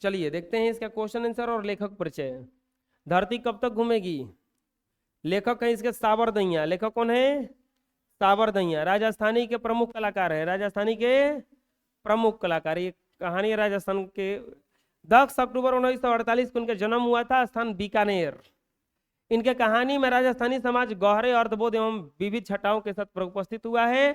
चलिए देखते हैं इसका क्वेश्चन आंसर और लेखक परिचय। धरती कब तक घूमेगी? लेखक है इसके साबरदइया। लेखक कौन है? साबरदइया। राजस्थानी के प्रमुख कलाकार है, राजस्थानी के प्रमुख कलाकार। ये कहानी है राजस्थान के। 10 अक्टूबर 1948 को इनका जन्म हुआ था, स्थान बीकानेर। इनके कहानी में राजस्थानी समाज गहरे अर्थबोध एवं विविध छटाओं के साथ उपस्थित हुआ है।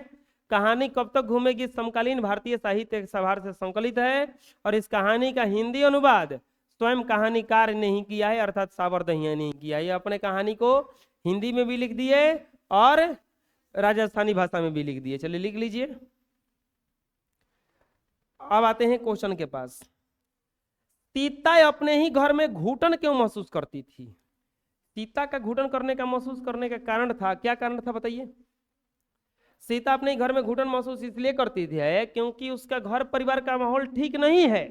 कहानी कब तक घूमेगी समकालीन भारतीय साहित्य सभार से संकलित है और इस कहानी का हिंदी अनुवाद स्वयं कहानीकार ने ही किया है, अर्थात साबरदइया ने ही किया है। अपने कहानी को हिंदी में भी लिख दिए और राजस्थानी भाषा में भी लिख दिए। चलिए लिख लीजिए। अब आते हैं क्वेश्चन के पास। सीता अपने ही घर में घुटन क्यों महसूस करती थी? सीता का घुटन करने का महसूस करने का कारण था, क्या कारण था बताइए? सीता अपने घर में घुटन महसूस इसलिए करती थी क्योंकि उसका घर परिवार का माहौल ठीक नहीं है।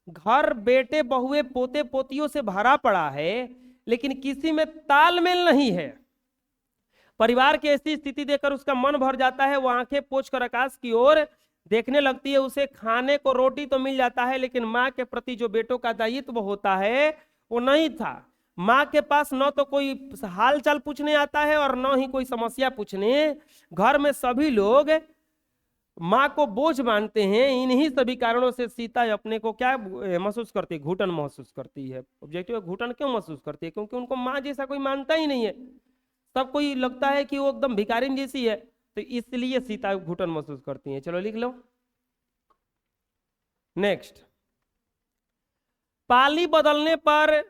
घर बेटे बहुए पोते पोतियों से भरा पड़ा है, लेकिन किसी में तालमेल नहीं है। परिवार की ऐसी स्थिति देखकर उसका मन भर जाता है। वो आंखें पोंछ कर आकाश की ओर देखने लगती है। उसे खाने को रोटी तो मिल जाता है, लेकिन माँ के प्रति जो बेटों का दायित्व होता है वो नहीं था। माँ के पास न तो कोई हाल चाल पूछने आता है और न ही कोई समस्या पूछने। घर में सभी लोग माँ को बोझ मानते हैं। इन्हीं सभी कारणों से सीता अपने को क्या महसूस करती है? घुटन महसूस करती है। ऑब्जेक्टिव घुटन क्यों महसूस करती है? क्योंकि उनको माँ जैसा कोई मानता ही नहीं है। सब कोई लगता है कि वो एकदम भिखारिन जैसी है, तो इसलिए सीता घुटन महसूस करती है। चलो लिख लो। नेक्स्ट, पाली बदलने पर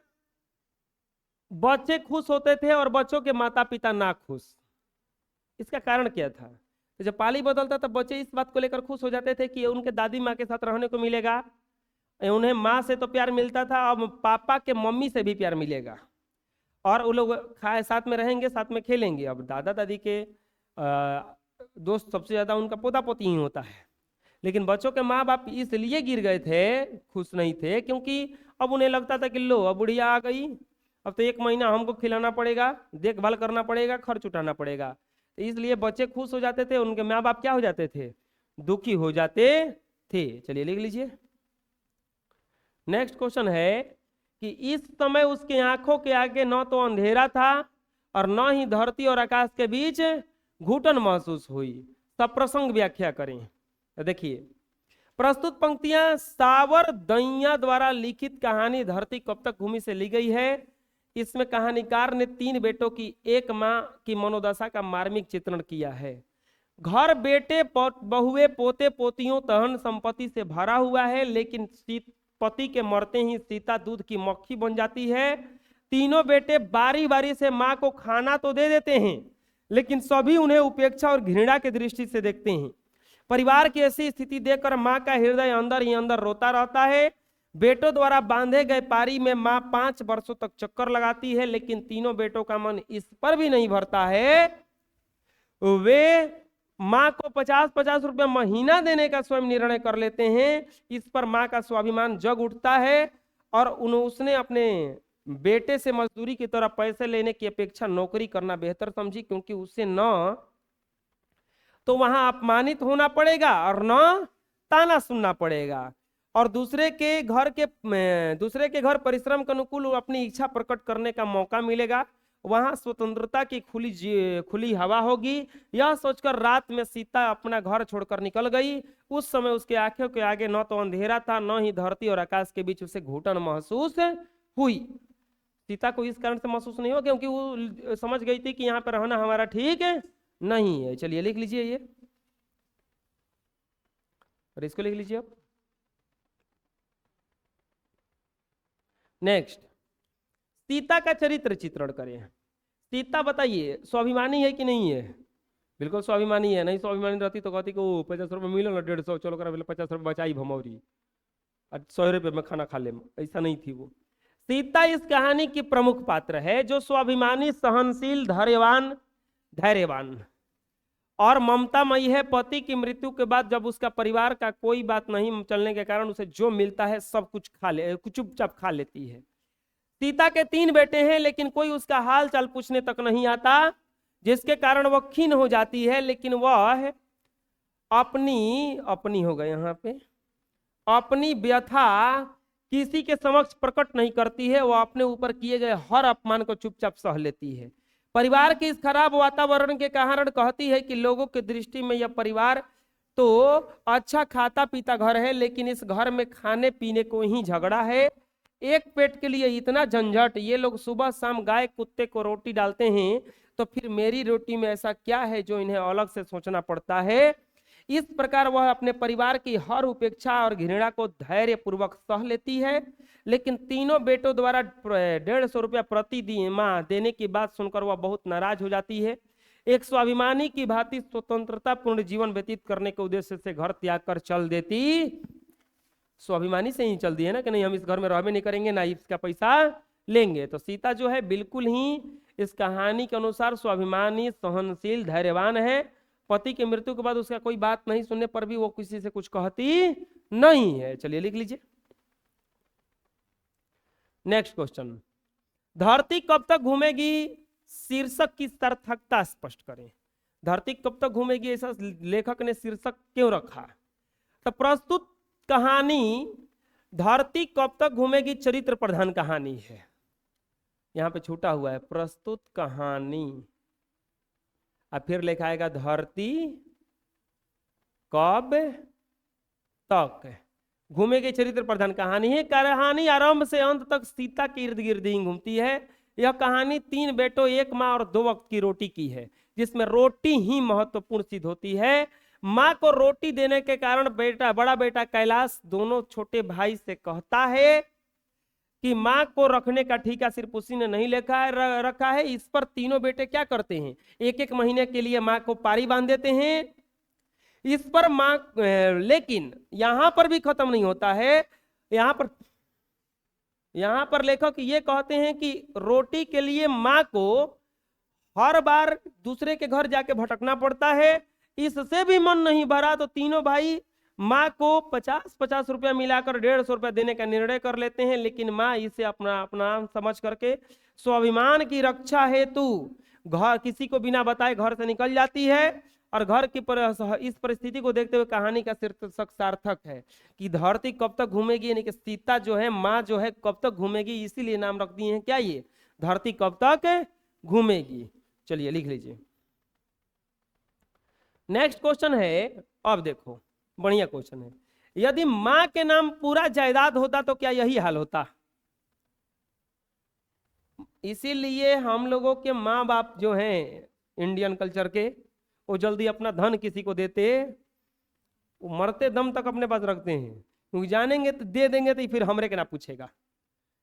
बच्चे खुश होते थे और बच्चों के माता पिता ना खुश। इसका कारण क्या था? तो जब पाली बदलता तब बच्चे इस बात को लेकर खुश हो जाते थे कि उनके दादी माँ के साथ रहने को मिलेगा। उन्हें माँ से तो प्यार मिलता था, अब पापा के मम्मी से भी प्यार मिलेगा और वो लोग खाए साथ में रहेंगे, साथ में खेलेंगे। अब दादा दादी के दोस्त सबसे ज्यादा उनका पोता पोती ही होता है। लेकिन बच्चों के माँ बाप इसलिए गिर गए थे, खुश नहीं थे, क्योंकि अब उन्हें लगता था कि लो अब बुढ़िया आ गई, अब तो 1 महीना हमको खिलाना पड़ेगा, देखभाल करना पड़ेगा, खर्च उठाना पड़ेगा। तो इसलिए बच्चे खुश हो जाते थे, उनके माँ बाप क्या हो जाते थे? दुखी हो जाते थे। चलिए लिख लीजिए। नेक्स्ट क्वेश्चन है कि इस समय उसकी आंखों के आगे न तो अंधेरा था और न ही धरती और आकाश के बीच घुटन महसूस हुई। सब प्रसंग व्याख्या करें। देखिए, प्रस्तुत पंक्तियां साबरदइया द्वारा लिखित कहानी धरती कब तक घूमी से ली गई है। इसमें कहानीकार ने 3 बेटों की एक मां की मनोदशा का मार्मिक चित्रण किया है। घर बेटे बहुए पोते पोतियों धन संपत्ति से भरा हुआ है, लेकिन पति के मरते ही सीता दूध की मक्खी बन जाती है। तीनों बेटे बारी बारी से माँ को खाना तो दे देते हैं, लेकिन सभी उन्हें उपेक्षा और घृणा की दृष्टि से देखते हैं। परिवार की ऐसी स्थिति देखकर माँ का हृदय अंदर ही अंदर रोता रहता है। बेटों द्वारा बांधे गए पारी में माँ 5 वर्षों तक चक्कर लगाती है, लेकिन तीनों बेटों का मन इस पर भी नहीं भरता है। वे माँ को 50-50 रुपया महीना देने का स्वयं निर्णय कर लेते हैं। इस पर माँ का स्वाभिमान जग उठता है और उसने अपने बेटे से मजदूरी की तरह पैसे लेने की अपेक्षा नौकरी करना बेहतर समझी, क्योंकि उसे न तो वहां अपमानित होना पड़ेगा और न ताना सुनना पड़ेगा, और दूसरे के घर परिश्रम के अनुकूल अपनी इच्छा प्रकट करने का मौका मिलेगा। वहां स्वतंत्रता की खुली हवा होगी। यह सोचकर रात में सीता अपना घर छोड़कर निकल गई। उस समय उसके आंखों के आगे न तो अंधेरा था, न ही धरती और आकाश के बीच उसे घुटन महसूस हुई। सीता को इस कारण से महसूस नहीं हो क्योंकि वो समझ गई थी कि यहाँ पर रहना हमारा ठीक नहीं है। चलिए लिख लीजिए ये, और इसको लिख लीजिए आप। नेक्स्ट, सीता का चरित्र चित्रण करें। सीता बताइए स्वाभिमानी है कि नहीं है? बिल्कुल स्वाभिमानी है। नहीं स्वाभिमानी रहती तो कहती को 50 रुपये मिलो ना, 150 चलो कर 50 रुपये बचाई भमौरी, 100 रुपये में खाना खा ले। ऐसा नहीं थी वो। सीता इस कहानी की प्रमुख पात्र है, जो स्वाभिमानी, सहनशील, धैर्यवान और ममतामयी है। पति की मृत्यु के बाद जब उसका परिवार का कोई बात नहीं चलने के कारण उसे जो मिलता है सब कुछ चुपचाप खा लेती है। सीता के 3 बेटे हैं, लेकिन कोई उसका हाल चाल पूछने तक नहीं आता, जिसके कारण वह खीन हो जाती है। लेकिन वह अपनी हो गए यहाँ पे, अपनी व्यथा किसी के समक्ष प्रकट नहीं करती है, वो अपने ऊपर किए गए हर अपमान को चुपचाप सह लेती है। परिवार के इस खराब वातावरण के कारण कहती है कि लोगों की दृष्टि में यह परिवार तो अच्छा खाता पीता घर है, लेकिन इस घर में खाने पीने को ही झगड़ा है। एक पेट के लिए इतना झंझट, ये लोग सुबह शाम गाय कुत्ते को रोटी डालते हैं, तो फिर मेरी रोटी में ऐसा क्या है जो इन्हें अलग से सोचना पड़ता है। इस प्रकार वह अपने परिवार की हर उपेक्षा और घृणा को धैर्य पूर्वक सह लेती है, लेकिन तीनों बेटों द्वारा 150 रुपया प्रति माह देने की बात सुनकर वह बहुत नाराज हो जाती है। एक स्वाभिमानी की भांति स्वतंत्रता पूर्ण जीवन व्यतीत करने के उद्देश्य से घर त्याग कर चल देती। स्वाभिमानी से ही चल दी है ना कि नहीं, हम इस घर में रहबे नहीं करेंगे, ना इसका पैसा लेंगे। तो सीता जो है बिल्कुल ही इस कहानी के अनुसार स्वाभिमानी, सहनशील, धैर्यवान है। पति की मृत्यु के बाद उसका कोई बात नहीं सुनने पर भी वो किसी से कुछ कहती नहीं है। चलिए लिख लीजिए नेक्स्ट क्वेश्चन। धरती कब तक घूमेगी, शीर्षक की सार्थकता स्पष्ट करें। धरती कब तक घूमेगी ऐसा लेखक ने शीर्षक क्यों रखा। तो प्रस्तुत कहानी धरती कब तक घूमेगी चरित्र प्रधान कहानी है। यहां पे छूटा हुआ है प्रस्तुत कहानी, और फिर लिखा आएगा धरती कब तक घूमेगी चरित्र प्रधान कहानी है। कहानी आरंभ से अंत तक सीता के इर्द गिर्द ही घूमती है। यह कहानी 3 बेटों, 1 माँ और 2 वक्त की रोटी की है, जिसमें रोटी ही महत्वपूर्ण सिद्ध होती है। माँ को रोटी देने के कारण बड़ा बेटा कैलाश दोनों छोटे भाई से कहता है कि माँ को रखने का ठेका सिर्फ उसी ने नहीं रखा है। इस पर तीनों बेटे क्या करते हैं, 1-1 महीने के लिए माँ को पारी बांध देते हैं। इस पर माँ, लेकिन यहां पर भी खत्म नहीं होता है। यहां पर लेखक ये कहते हैं कि रोटी के लिए माँ को हर बार दूसरे के घर जाके भटकना पड़ता है। इससे भी मन नहीं भरा तो तीनों भाई माँ को 50-50 रुपया मिलाकर 150 रुपया देने का निर्णय कर लेते हैं, लेकिन माँ इसे अपना समझ करके स्वाभिमान की रक्षा हेतु घर किसी को बिना बताए घर से निकल जाती है। और घर की इस परिस्थिति को देखते हुए कहानी का शीर्षक सार्थक है कि धरती कब तक घूमेगी, यानी कि सीता जो है, माँ जो है कब तक घूमेगी, इसीलिए नाम रख दिए हैं क्या, ये धरती कब तक घूमेगी। चलिए लिख लीजिए नेक्स्ट क्वेश्चन है। अब देखो बढ़िया क्वेश्चन है। यदि माँ के नाम पूरा जायदाद होता तो क्या यही हाल होता। इसीलिए हम लोगों के माँ बाप जो हैं इंडियन कल्चर के, वो जल्दी अपना धन किसी को देते, वो मरते दम तक अपने पास रखते हैं, क्योंकि जानेंगे तो दे देंगे तो फिर हमरे के ना पूछेगा,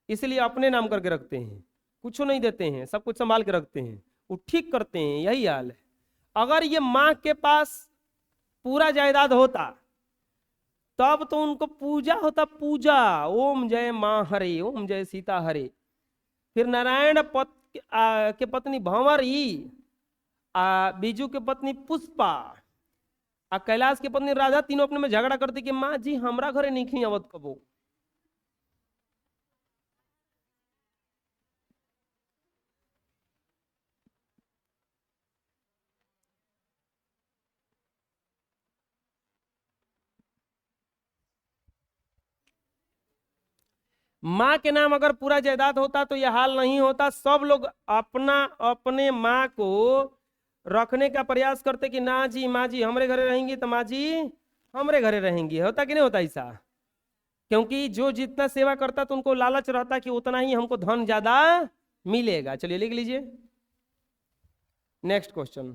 इसलिए अपने नाम करके रखते हैं, कुछ नहीं देते हैं, सब कुछ संभाल के रखते हैं। वो ठीक करते हैं, यही हाल है। अगर ये माँ के पास पूरा जायदाद होता तब तो उनको पूजा होता, पूजा, ओम जय माँ हरे, ओम जय सीता हरे। फिर नारायण के पत्नी भंवरी, बीजू के पत्नी पुष्पा, कैलाश की पत्नी राधा, तीनों अपने में झगड़ा करती कि माँ जी हमरा घरे नहीं खी आवत कबो। माँ के नाम अगर पूरा जायदाद होता तो यह हाल नहीं होता। सब लोग अपने माँ को रखने का प्रयास करते कि ना जी माँ जी हमरे घरे रहेंगी तो माँ जी हमरे घरे रहेंगी। होता कि नहीं होता ऐसा, क्योंकि जो जितना सेवा करता तो उनको लालच रहता कि उतना ही हमको धन ज्यादा मिलेगा। चलिए लिख लीजिए नेक्स्ट क्वेश्चन।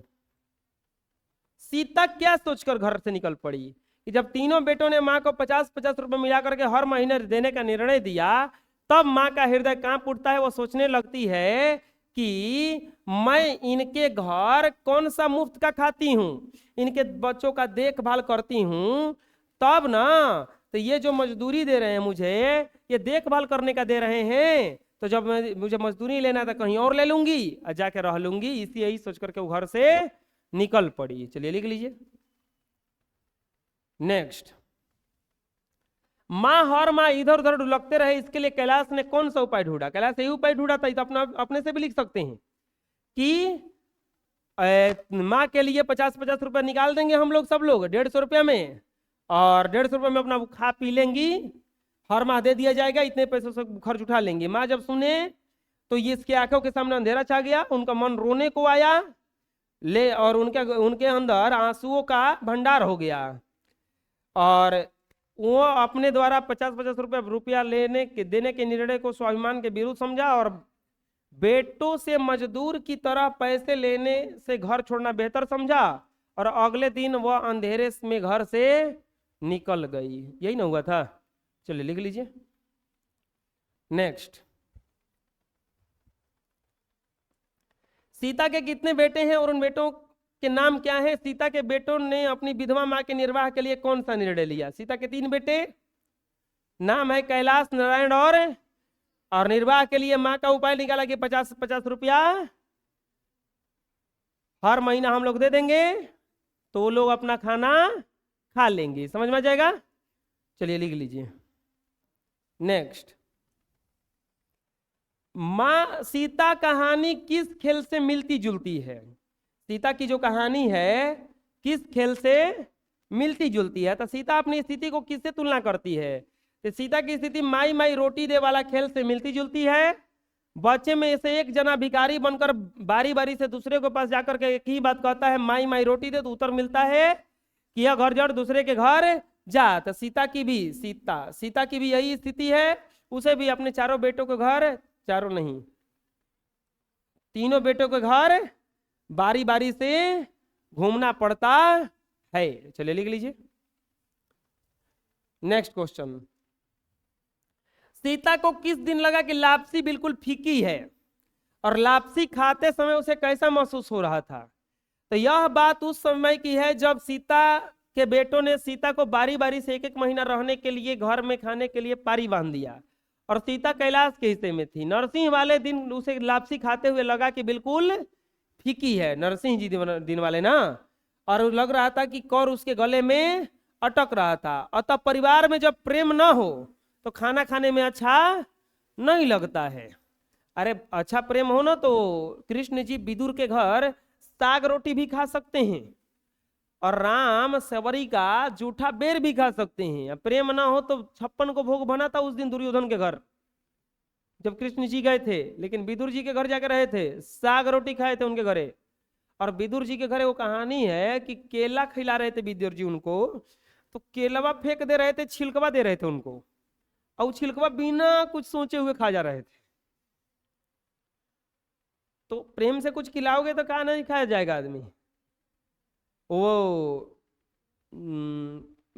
सीता क्या सोचकर घर से निकल पड़ी कि जब तीनों बेटों ने माँ को 50-50 रुपए मिला करके हर महीने देने का निर्णय दिया, तब माँ का हृदय कांप उठता है। वो सोचने लगती है कि मैं इनके घर कौन सा मुफ्त का खाती हूँ, इनके बच्चों का देखभाल करती हूँ, तब ना तो ये जो मजदूरी दे रहे हैं मुझे, ये देखभाल करने का दे रहे हैं, तो जब मुझे मजदूरी लेना था कहीं और ले लूंगी और जाके रह लूंगी। इसी यही सोच करके वो घर से निकल पड़ी। चलिए लिख लीजिए नेक्स्ट। माँ हर माँ इधर उधर ढुलकते रहे, इसके लिए कैलाश ने कौन सा उपाय ढूंढा। कैलाश यही उपाय ढूंढा था, तो अपने से भी लिख सकते हैं कि माँ के लिए 50-50 रुपया निकाल देंगे हम लोग, सब लोग 150 रुपया में, और 150 रुपया में अपना खा पी लेंगी, हर माह दे दिया जाएगा, इतने पैसों से खर्च उठा लेंगे। माँ जब सुने तो ये इसके आंखों के सामने अंधेरा छा गया, उनका मन रोने को आया ले, और उनके उनके अंदर आंसुओं का भंडार हो गया। और वो अपने द्वारा 50-50 रुपया देने के निर्णय को स्वाभिमान के विरुद्ध समझा, और बेटों से मजदूर की तरह पैसे लेने से घर छोड़ना बेहतर समझा, और अगले दिन वह अंधेरे में घर से निकल गई। यही ना हुआ था? चलिए लिख लीजिए। नेक्स्ट, सीता के कितने बेटे हैं और उन बेटों के नाम क्या है? सीता के बेटों ने अपनी विधवा मां के निर्वाह के लिए कौन सा निर्णय लिया? सीता के 3 बेटे, नाम है कैलाश, नारायण और निर्वाह के लिए मां का उपाय निकाला कि 50-50 रुपया हर महीना हम लोग दे देंगे, तो वो लोग अपना खाना खा लेंगे। समझ में आ जाएगा? चलिए लिख लीजिए। नेक्स्ट, मां सीता कहानी किस खेल से मिलती जुलती है? सीता की जो कहानी है किस खेल से मिलती जुलती है? तो सीता अपनी स्थिति को किससे तुलना करती है? तो सीता की स्थिति माई माई रोटी दे वाला खेल से मिलती जुलती है। बच्चे में से एक जना भिखारी बनकर बारी बारी से दूसरे के पास जाकर के एक ही बात कहता है, माई माई रोटी दे, तो उत्तर मिलता है कि यह घर जड़ दूसरे के घर जा। तो सीता की भी यही स्थिति है। उसे भी अपने चारों बेटों के घर, चारों नहीं, तीनों बेटों के घर बारी बारी से घूमना पड़ता है। चलिए लिख लीजिए। नेक्स्ट क्वेश्चन, सीता को किस दिन लगा कि लापसी बिल्कुल फीकी है, और लापसी खाते समय उसे कैसा महसूस हो रहा था? तो यह बात उस समय की है जब सीता के बेटों ने सीता को बारी बारी से 1-1 महीना रहने के लिए घर में खाने के लिए पारी बांध दिया, और सीता कैलाश के हिस्से में थी। नरसिंह वाले दिन उसे लापसी खाते हुए लगा कि बिल्कुल फीकी है, नरसिंह जी दिन वाले ना, और लग रहा था कि कौर उसके गले में अटक रहा था। अतः परिवार में जब प्रेम ना हो तो खाना खाने में अच्छा नहीं लगता है। अरे अच्छा प्रेम हो ना तो कृष्ण जी विदुर के घर साग रोटी भी खा सकते हैं, और राम सवरी का जूठा बेर भी खा सकते हैं। प्रेम ना हो तो 56 को भोग बना था उस दिन दुर्योधन के घर जब कृष्ण जी गए थे, लेकिन विदुर जी के घर जाकर रहे थे, साग रोटी खाए थे उनके घरे। और विदुर जी के घरे वो कहानी है कि केला खिला रहे थे विदुर जी उनको, तो केलवा फेंक दे रहे थे, छिलकवा दे रहे थे उनको, और छिलकवा बिना कुछ सोचे हुए खा जा रहे थे। तो प्रेम से कुछ खिलाओगे तो कहा नहीं खाया जाएगा आदमी। वो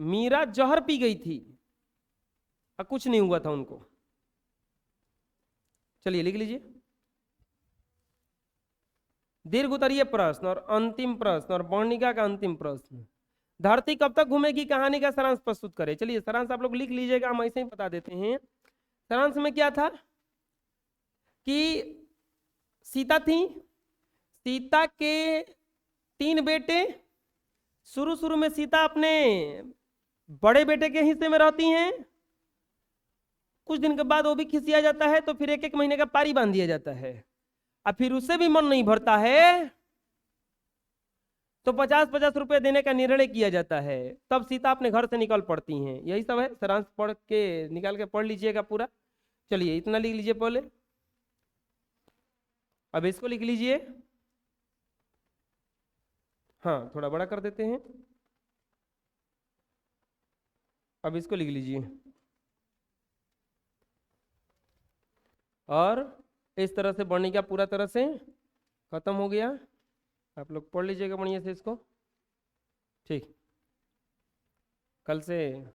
मीरा जहर पी गई थी और कुछ नहीं हुआ था उनको। चलिए लिख लीजिए। दीर्घ उत्तरीय प्रश्न और अंतिम प्रश्न और वर्णिका का अंतिम प्रश्न, धरती कब तक घूमेगी कहानी का सारांश प्रस्तुत करें। चलिए सारांश आप लोग लिख लीजिएगा, हम ऐसे ही बता देते हैं। सारांश में क्या था कि सीता थी, सीता के 3 बेटे। शुरू में सीता अपने बड़े बेटे के हिस्से में रहती हैं, कुछ दिन के बाद वो भी खिसिया जाता है, तो फिर 1-1 महीने का पारी बांध दिया जाता है। अब फिर उससे भी मन नहीं भरता है तो 50-50 रुपए देने का निर्णय किया जाता है। तब सीता अपने घर से निकल पड़ती हैं। यही सब है। सारांश पढ़ के निकाल के पढ़ लीजिएगा पूरा। चलिए इतना लिख लीजिए पहले, अब इसको लिख लीजिए। हाँ थोड़ा बड़ा कर देते हैं, अब इसको लिख लीजिए। और इस तरह से वर्णिका पूरा तरह से खत्म हो गया। आप लोग पढ़ लीजिएगा बढ़िया से इसको। ठीक, कल से